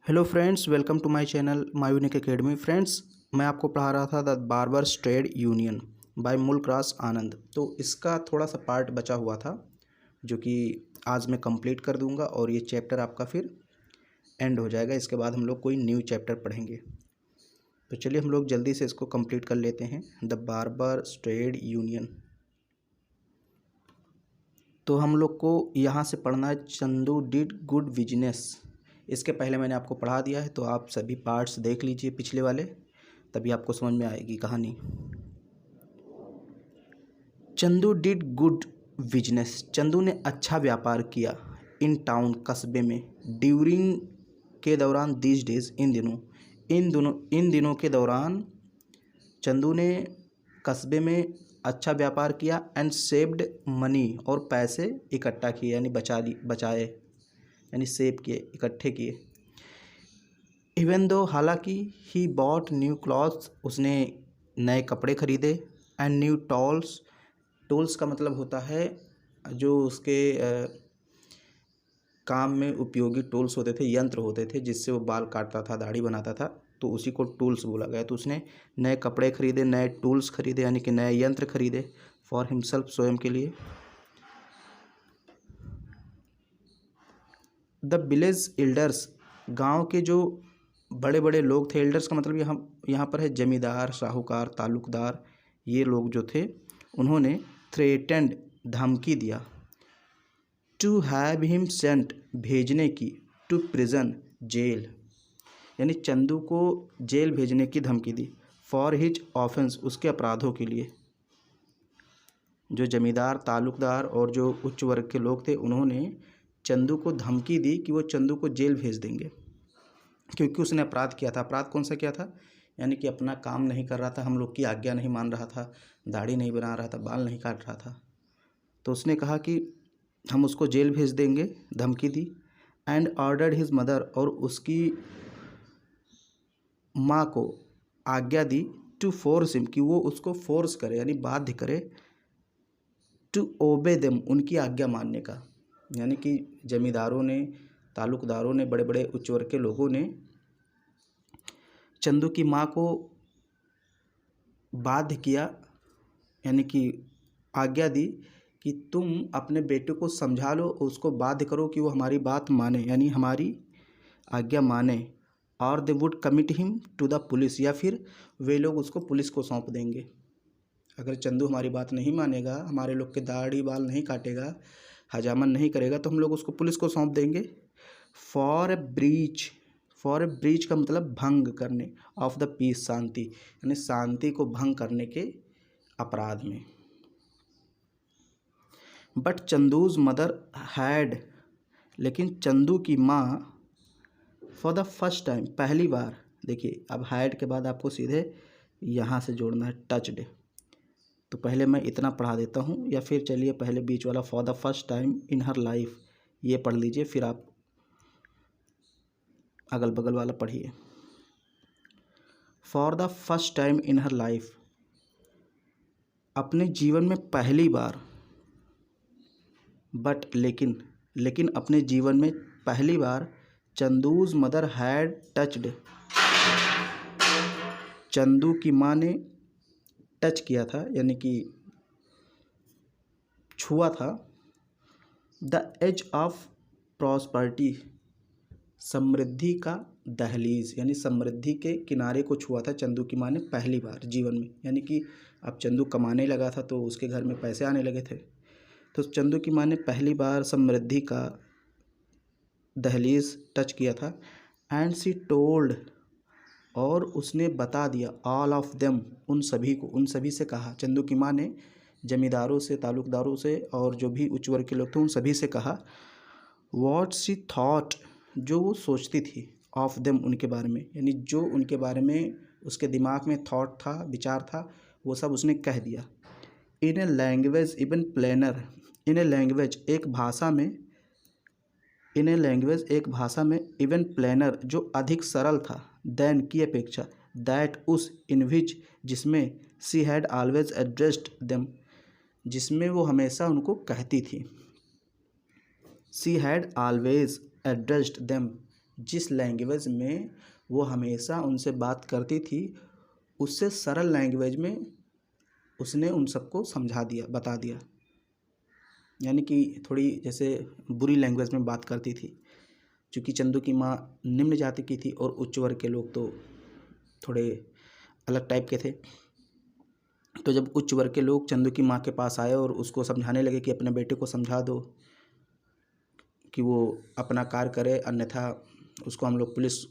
Hello friends, welcome to my channel my unique academy. Friends, मैं आपको पढ़ा रहा था the barbers trade union by Mulk Raj Anand. तो इसका थोड़ा सा पार्ट बचा हुआ था जो कि आज मैं कंप्लीट कर दूंगा और ये चैप्टर आपका फिर एंड हो जाएगा। इसके बाद हम लोग कोई न्यू चैप्टर पढ़ेंगे। तो चलिए हम लोग जल्दी से इसको कंप्लीट कर लेते हैं। The barbers trade union. तो हम लोग को यहाँ से पढ़ना है चंदू डिड गुड बिजनेस। इसके पहले मैंने आपको पढ़ा दिया है, तो आप सभी पार्ट्स देख लीजिए पिछले वाले, तभी आपको समझ में आएगी कहानी। Chandu did good business. Chandu ने अच्छा व्यापार किया इन टाउन, कस्बे में। ड्यूरिंग के दौरान, दीज डेज इन दिनों के दौरान चंदू ने कस्बे में अच्छा व्यापार किया। एंड सेव्ड मनी, और पैसे इकट्ठा किए यानी बचाए यानी सेव किए, इकट्ठे किए। इवन दो, हालांकि ही बॉट न्यू क्लॉथ्स, उसने नए कपड़े खरीदे। एंड न्यू टूल्स का मतलब होता है जो उसके काम में उपयोगी टूल्स होते थे, यंत्र होते थे जिससे वो बाल काटता था, दाढ़ी बनाता था, तो उसी को टूल्स बोला गया। तो उसने नए कपड़े खरीदे, नए टूल्स खरीदे यानी कि नए यंत्र खरीदे फॉर हिमसेल्फ, स्वयं के लिए। द विलेज एल्डर्स, गांव के जो बड़े बड़े लोग थे। एल्डर्स का मतलब यहाँ पर है जमींदार, साहूकार, तालुकदार। ये लोग जो थे उन्होंने थ्रेटेंड, धमकी दिया। टू हैव हिम सेंट, भेजने की। टू प्रिजन, जेल, यानी चंदू को जेल भेजने की धमकी दी। फॉर हिज ऑफेंस, उसके अपराधों के लिए। जो जमींदार, तालुकदार और जो उच्च वर्ग के लोग थे उन्होंने चंदू को धमकी दी कि वो चंदू को जेल भेज देंगे क्योंकि उसने अपराध किया था। अपराध कौन सा किया था? यानी कि अपना काम नहीं कर रहा था, हम लोग की आज्ञा नहीं मान रहा था, दाढ़ी नहीं बना रहा था, बाल नहीं काट रहा था। तो उसने कहा कि हम उसको जेल भेज देंगे, धमकी दी। एंड ऑर्डर्ड हिज मदर, और उसकी माँ को आज्ञा दी। टू फोर्स हिम, कि वो उसको फोर्स करे यानी बाध्य करे। टू ओबे देम, उनकी आज्ञा मानने का। यानी कि जमींदारों ने, तालुकदारों ने, बड़े बड़े उच्च वर्ग के लोगों ने चंदू की माँ को बाध्य किया यानी कि आज्ञा दी कि तुम अपने बेटे को समझा लो, उसको बाध्य करो कि वो हमारी बात माने यानी हमारी आज्ञा माने। और they would commit him to the police, या फिर वे लोग उसको पुलिस को सौंप देंगे। अगर चंदू हमारी बात नहीं मानेगा, हमारे लोग के दाढ़ी बाल नहीं काटेगा, हजामन नहीं करेगा, तो हम लोग उसको पुलिस को सौंप देंगे। फॉर ए ब्रीच का मतलब भंग करने, ऑफ द पीस, शांति, यानी शांति को भंग करने के अपराध में। बट चंदूज मदर हैड, लेकिन चंदू की माँ फॉर द फर्स्ट टाइम, पहली बार। देखिए, अब हैड के बाद आपको सीधे यहाँ से जोड़ना है, टच्ड। तो पहले मैं इतना पढ़ा देता हूँ, या फिर चलिए पहले बीच वाला for the first time in her life ये पढ़ लीजिए, फिर आप अगल बगल वाला पढ़िए। For the first time in her life, अपने जीवन में पहली बार। बट लेकिन अपने जीवन में पहली बार Chandu's mother had touched, Chandu की माँ ने टच किया था यानी कि छुआ था। द एज ऑफ प्रॉस्पर्टी, समृद्धि का दहलीज, यानी समृद्धि के किनारे को छुआ था चंदू की माँ ने पहली बार जीवन में। यानी कि अब चंदू कमाने लगा था तो उसके घर में पैसे आने लगे थे, तो चंदू की माँ ने पहली बार समृद्धि का दहलीज टच किया था। एंड सी टोल्ड, और उसने बता दिया। ऑल ऑफ देम, उन सभी को, उन सभी से कहा। चंदू की माँ ने जमींदारों से, तालुकदारों से और जो भी उच्च वर्ग के लोग थे उन सभी से कहा। वॉट सी थॉट, जो वो सोचती थी। ऑफ देम, उनके बारे में, यानी जो उनके बारे में उसके दिमाग में थॉट था, विचार था, वो सब उसने कह दिया। In a language even plainer, in a language, एक भाषा में, इन ए लैंग्वेज, एक भाषा में, इवन प्लेनर, जो अधिक सरल था, देन, की अपेक्षा, दैट, उस, इन विच, जिसमें, she had always addressed them, जिसमें वो हमेशा उनको कहती थी। She had always addressed them, जिस लैंग्वेज में वो हमेशा उनसे बात करती थी, उससे सरल लैंग्वेज में उसने उन सबको समझा दिया, बता दिया। यानी कि थोड़ी जैसे बुरी लैंग्वेज में बात करती थी, क्योंकि चंदू की माँ निम्न जाति की थी और उच्च वर्ग के लोग तो थोड़े अलग टाइप के थे। तो जब उच्च वर्ग के लोग चंदू की माँ के पास आए और उसको समझाने लगे कि अपने बेटे को समझा दो कि वो अपना कार्य करे, अन्यथा उसको हम लोग पुलिस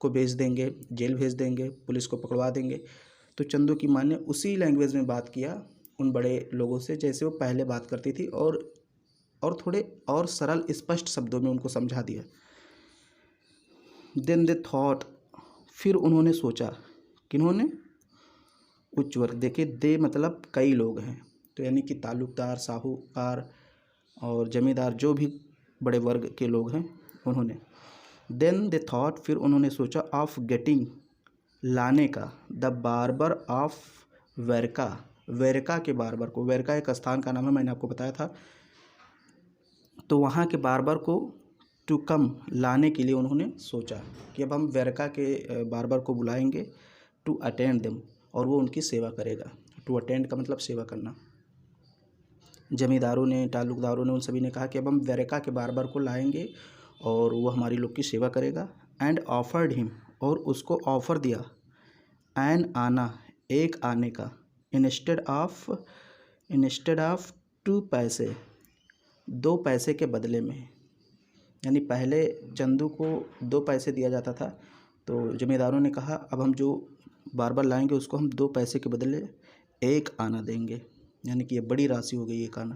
को भेज देंगे, जेल भेज देंगे, पुलिस को पकड़वा देंगे, तो चंदू की माँ ने उसी लैंग्वेज में बात किया उन बड़े लोगों से जैसे वो पहले बात करती थी, और थोड़े और सरल स्पष्ट शब्दों में उनको समझा दिया। देन दे थॉट, फिर उन्होंने सोचा, किन्होंने? उच्च वर्ग। देखिए, दे मतलब कई लोग हैं, तो यानी कि ताल्लुकदार, साहूकार और जमींदार, जो भी बड़े वर्ग के लोग हैं उन्होंने। देन दे थॉट, फिर उन्होंने सोचा, ऑफ गेटिंग, लाने का, the barber of Verka, Verka के बार्बर को, वेरका एक स्थान का नाम है, मैंने आपको बताया था, तो वहाँ के बार्बर को टू कम, लाने के लिए उन्होंने सोचा कि अब हम वेरका के बार्बर को बुलाएंगे, टू अटेंड देम, और वो उनकी सेवा करेगा। टू अटेंड का मतलब सेवा करना। जमींदारों ने, ताल्लुकदारों ने, उन सभी ने कहा कि अब हम वेरका के बार्बर को लाएंगे और वो हमारी लोग की सेवा करेगा। एंड ऑफर्ड हिम, और उसको ऑफ़र दिया, एन आना, एक आने का, इंस्टेड ऑफ 2 पैसे, 2 पैसे के बदले में। यानी पहले चंदू को 2 पैसे दिया जाता था, तो जमींदारों ने कहा अब हम जो बार्बर लाएंगे उसको हम 2 पैसे के बदले 1 आना देंगे, यानी कि ये बड़ी राशि हो गई 1 आना।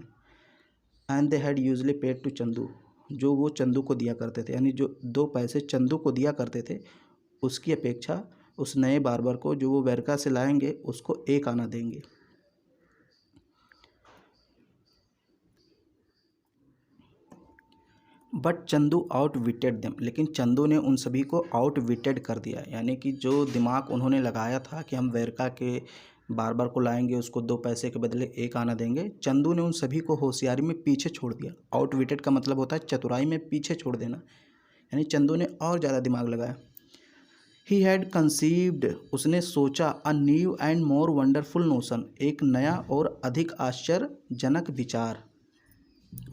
And they had usually paid to Chandu, जो वो चंदू को दिया करते थे, यानी जो 2 पैसे चंदू को दिया करते थे उसकी अपेक्षा उस नए बार्बर को जो वो वेरका से लाएंगे उसको 1 आना देंगे। But Chandu out witted them, लेकिन चंदू ने उन सभी को आउट विटेड कर दिया, यानी कि जो दिमाग उन्होंने लगाया था कि हम वेरका के बार्बर को लाएंगे उसको 2 पैसे के बदले 1 आना देंगे, चंदू ने उन सभी को होशियारी में पीछे छोड़ दिया। आउट विटेड का मतलब होता है चतुराई में पीछे छोड़ देना, यानी चंदू ने और ज़्यादा दिमाग लगाया। ही हैड कंसीव्ड, उसने सोचा, a new and more wonderful notion, एक नया और अधिक आश्चर्यजनक विचार।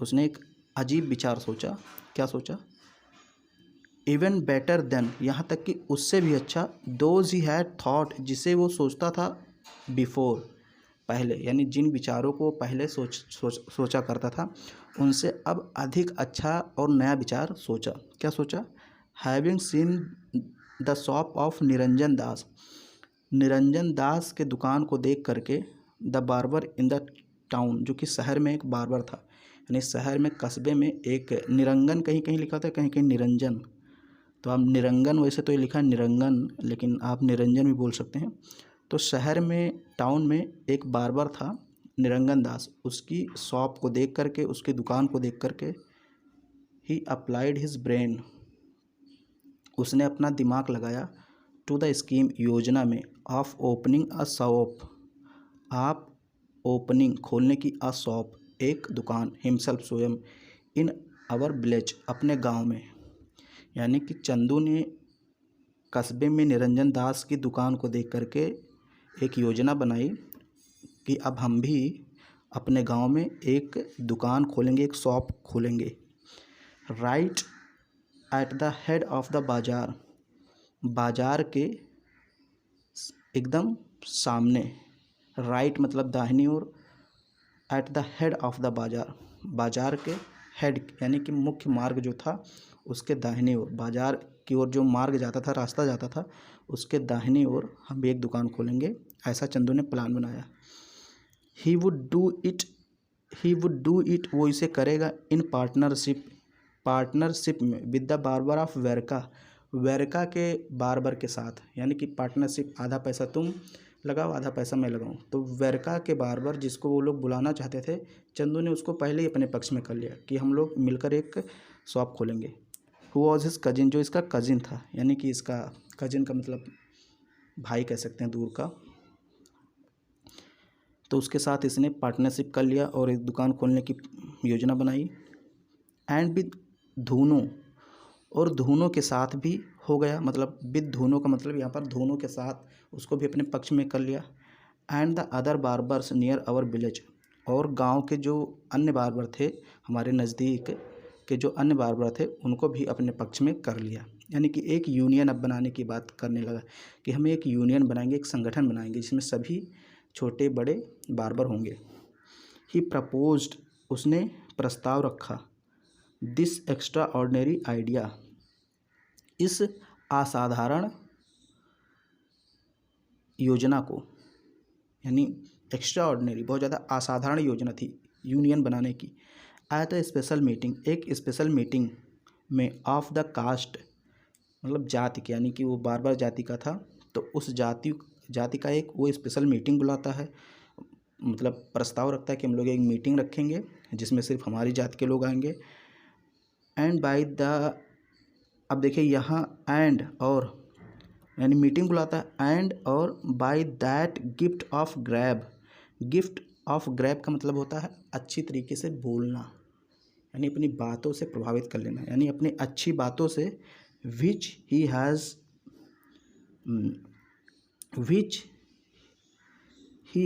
उसने एक अजीब विचार सोचा। क्या सोचा? इवन बेटर देन, यहाँ तक कि उससे भी अच्छा, दोज ही हैड थॉट, जिसे वो सोचता था बिफोर, पहले, यानी जिन विचारों को पहले सोचा करता था उनसे अब अधिक अच्छा और नया विचार सोचा। क्या सोचा? Having seen the shop of Niranjan Das, Niranjan Das के दुकान को देख करके, the barber in the town, जो कि शहर में एक बार्बर था, यानी शहर में, कस्बे में एक निरंगन, कहीं कहीं लिखा था, कहीं कहीं निरंजन, तो आप निरंगन, वैसे तो ये लिखा है निरंगन, लेकिन आप निरंजन भी बोल सकते हैं। तो शहर में, टाउन में एक बार्बर था निरंगन दास, उसकी शॉप को देख करके, उसकी दुकान को देख करके, ही अप्लाइड हिज ब्रेन, उसने अपना दिमाग लगाया, टू द स्कीम, योजना में, ऑफ ओपनिंग अ शॉप, आप ओपनिंग, खोलने की, अ शॉप, एक दुकान, हिमसेल्फ, स्वयं, इन आवर विलेज, अपने गांव में। यानी कि चंदू ने कस्बे में निरंजन दास की दुकान को देख करके एक योजना बनाई कि अब हम भी अपने गांव में एक दुकान खोलेंगे, एक शॉप खोलेंगे। Right at the head of the bazaar, बाज़ार के एकदम सामने, राइट मतलब दाहिनी ओर, at the head of the bazaar, बाज़ार के हेड यानी कि मुख्य मार्ग जो था उसके दाहिनी ओर, बाज़ार की ओर जो मार्ग जाता था, रास्ता जाता था, उसके दाहिनी ओर हम एक दुकान खोलेंगे, ऐसा चंदू ने प्लान बनाया। ही वुड डू इट, वो इसे करेगा, इन पार्टनरशिप में, with the barber of Verka, Verka के बार्बर के साथ, यानी कि पार्टनरशिप, आधा पैसा तुम लगाओ, आधा पैसा मैं लगाऊं। तो वेरका के बार्बर जिसको वो लोग बुलाना चाहते थे, चंदू ने उसको पहले ही अपने पक्ष में कर लिया कि हम लोग मिलकर एक शॉप खोलेंगे। हु वॉज हिज कजिन, जो इसका कजिन था, यानी कि इसका कजिन का मतलब भाई कह सकते हैं, दूर का, तो उसके साथ इसने पार्टनरशिप कर लिया और एक दुकान खोलने की योजना बनाई। एंड विद धूनो, और धूनों के साथ भी हो गया, मतलब विद धूनों का मतलब यहाँ पर धूनों के साथ उसको भी अपने पक्ष में कर लिया। And the other barbers near our village, और गांव के जो अन्य बार्बर थे, हमारे नज़दीक के जो अन्य बार्बर थे, उनको भी अपने पक्ष में कर लिया। यानी कि एक यूनियन अब बनाने की बात करने लगा कि हमें एक यूनियन बनाएंगे, एक संगठन बनाएंगे जिसमें सभी छोटे बड़े बार्बर होंगे। ही प्रपोज्ड, उसने प्रस्ताव रखा। दिस एक्स्ट्रा ऑर्डिनरी आइडिया, इस असाधारण योजना को, यानी एक्स्ट्रा ऑर्डिनरी बहुत ज़्यादा असाधारण योजना थी यूनियन बनाने की। एट अ स्पेशल मीटिंग, एक स्पेशल मीटिंग में ऑफ द कास्ट, मतलब जाति के, यानी कि वो बार्बर जाति का था, तो उस जाति का एक वो स्पेशल मीटिंग बुलाता है, मतलब प्रस्ताव रखता है कि हम लोग एक मीटिंग रखेंगे जिसमें सिर्फ हमारी जाति के लोग आएंगे। एंड बाय द, अब देखिए यहाँ एंड और, यानी मीटिंग बुलाता है एंड और by that gift of grab. Gift of grab का मतलब होता है अच्छी तरीके से बोलना, यानी अपनी बातों से प्रभावित कर लेना, यानी अपनी अच्छी बातों से विच ही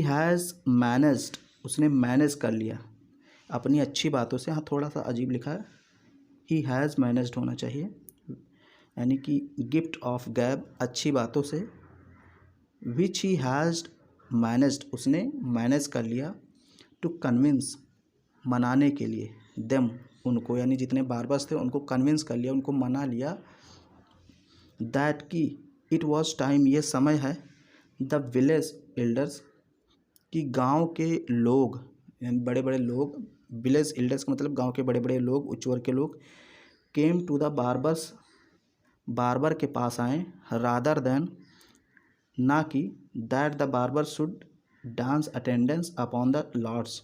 हैज़ मैनेज्ड, उसने मैनेज कर लिया अपनी अच्छी बातों से। हाँ, थोड़ा सा अजीब लिखा है, ही हैज़ मैनेज्ड होना चाहिए, यानी कि गिफ्ट ऑफ गैब अच्छी बातों से, विच ही हैज़ मैनेज्ड उसने मैनेज कर लिया, टू कन्विंस मनाने के लिए, देम उनको, यानी जितने बार्बर्स थे उनको कन्विंस कर लिया, उनको मना लिया, दैट की इट वॉज टाइम, ये समय है, द विलेज एल्डर्स कि गांव के लोग, यानी बड़े बड़े लोग, विलेज एल्डर्स का मतलब गांव के बड़े बड़े लोग, उच्च वर्ग के लोग, came to the barbers, barber के पास आएँ, रादर देन, ना कि, that the barber should dance attendance upon the lords,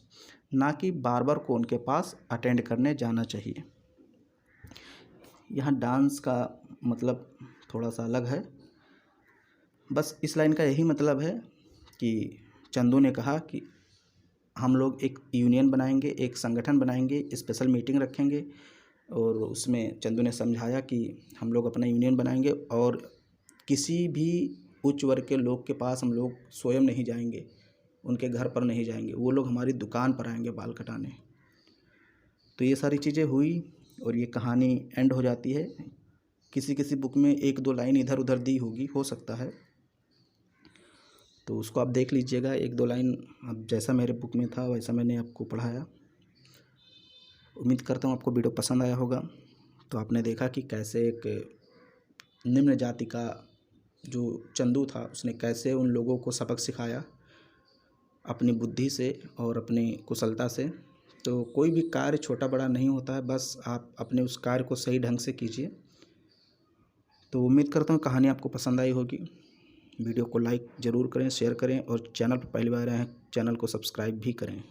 ना कि बार्बर को उनके पास अटेंड करने जाना चाहिए। यहाँ डांस का मतलब थोड़ा सा अलग है, बस इस लाइन का यही मतलब है कि चंदू ने कहा कि हम लोग एक यूनियन बनाएंगे, एक संगठन बनाएंगे, स्पेशल मीटिंग रखेंगे, और उसमें चंदू ने समझाया कि हम लोग अपना यूनियन बनाएंगे और किसी भी उच्च वर्ग के लोग के पास हम लोग स्वयं नहीं जाएंगे, उनके घर पर नहीं जाएंगे, वो लोग हमारी दुकान पर आएंगे बाल कटाने। तो ये सारी चीज़ें हुई और ये कहानी एंड हो जाती है। किसी किसी बुक में एक दो लाइन इधर उधर दी होगी, हो सकता है, तो उसको आप देख लीजिएगा, एक दो लाइन अब जैसा मेरे बुक में था वैसा मैंने आपको पढ़ाया। उम्मीद करता हूँ आपको वीडियो पसंद आया होगा। तो आपने देखा कि कैसे एक निम्न जाति का जो चंदू था उसने कैसे उन लोगों को सबक सिखाया अपनी बुद्धि से और अपनी कुशलता से। तो कोई भी कार्य छोटा बड़ा नहीं होता है, बस आप अपने उस कार्य को सही ढंग से कीजिए। तो उम्मीद करता हूँ कहानी आपको पसंद आई होगी। वीडियो को लाइक ज़रूर करें, शेयर करें, और चैनल पर पहली बार आए हैं चैनल को सब्सक्राइब भी करें।